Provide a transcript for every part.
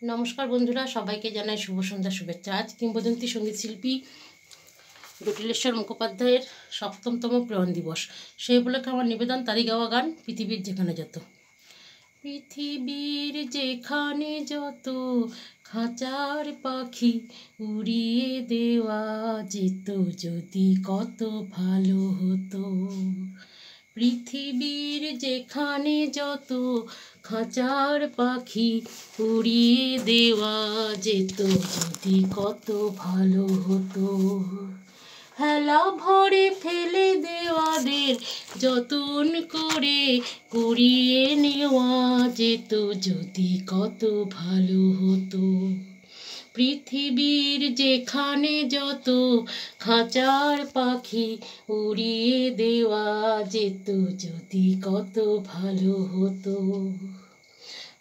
নমস্কার বন্ধুরা, সবাইকে জানাই শুভ সন্ধ্যা শুভেচ্ছা। আজ কিংবদন্তি সঙ্গীত শিল্পী জটিলেশ্বর মুখোপাধ্যায়ের ৭ম প্রয়াণ দিবস। সেই উপলক্ষে আমার নিবেদন তারই গাওয়া গান পৃথিবীর যেখানে যত। পৃথিবীর যেখানে যত খাঁচার পাখি উড়িয়ে দেওয়া যেত যদি কত ভালো হতো। পৃথিবীর যেখানে যত খাঁচার পাখি উড়িয়ে দেওয়া যেত যদি কত ভালো হতো। হেলা ভরে ফেলে দেওয়াদের যতন করে কুড়িয়ে নেওয়া যেত যদি কত ভালো হতো। পৃথিবীর যেখানে যত খাঁচার পাখি উড়িয়ে দেওয়া যেত যদি কত ভালো হতো।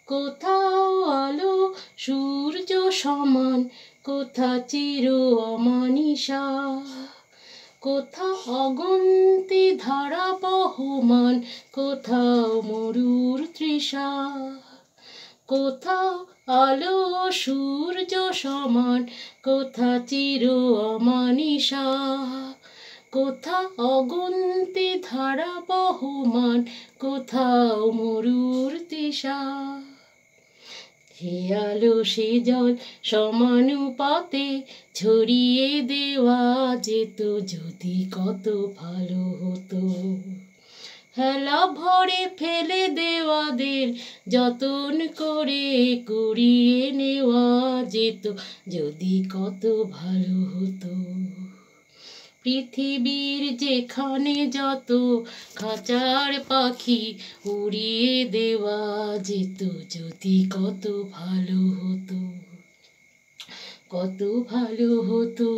কোথাও আলো সূর্য সমান, কোথা চির অমানিসা, কোথা অগন্তি ধারা বহমান, কোথাও মরুর তৃষা। কোথাও আলো সূর্য সমান, কোথা চির অমানিসা, কোথা অগন্তি ধারা বহমান, কোথাও মরুর তৃষা। হে আলো সে জল সমানুপাতে ছড়িয়ে দেওয়া যেত যদি কত ভালো হতো। হেলা ভরে ফেলে দেওয়াদের যতন করে কুড়িয়ে নেওয়া যেত যদি কত ভালো হতো। পৃথিবীর যেখানে যত খাঁচার পাখি উড়িয়ে দেওয়া যেত যদি কত ভালো হতো। কত ভালো হতো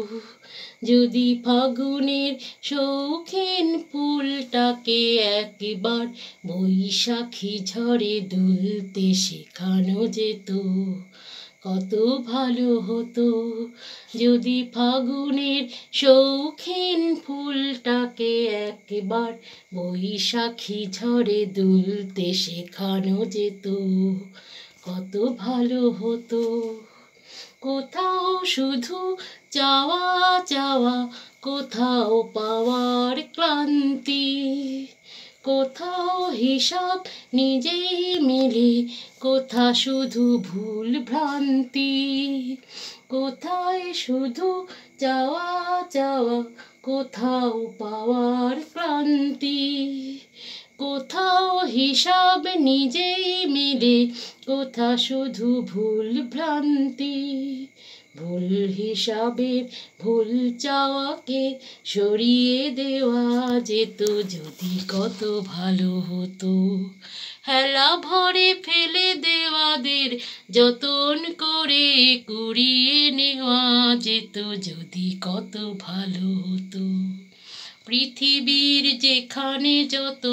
যদি ফাগুনের শৌখিন ফুলটাকে একবার বৈশাখী ঝড়ে দুলতে শেখানো যেত। কত ভালো হতো যদি ফাগুনের শৌখিন ফুলটাকে একবার বৈশাখী ঝড়ে দুলতে শেখানো যেত। কত ভালো হতো। কোথাও শুধু চাওয়া চাওয়া, কোথাও পাওয়ার ক্লান্তি, কোথাও হিসাব নিজেই মিলে, কোথা শুধু ভুল ভ্রান্তি। কোথায় শুধু চাওয়া চাওয়া, কোথাও পাওয়ার ক্লান্তি, কোথাও হিসাব নিজেই মিলে, কোথা শুধু ভুল ভ্রান্তি। ভুল হিসাবের ভুল চাওয়াকে সরিয়ে দেওয়া যেত যদি কত ভালো হতো। হেলা ভরে ফেলে দেওয়াদের যতন করে কুড়িয়ে নেওয়া যেত যদি কত ভালো হতো। পৃথিবীর যেখানে যত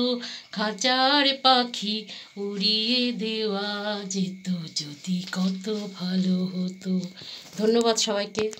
খাঁচার পাখি উড়িয়ে দেওয়া যেত যদি কত ভালো হতো। ধন্যবাদ সবাইকে।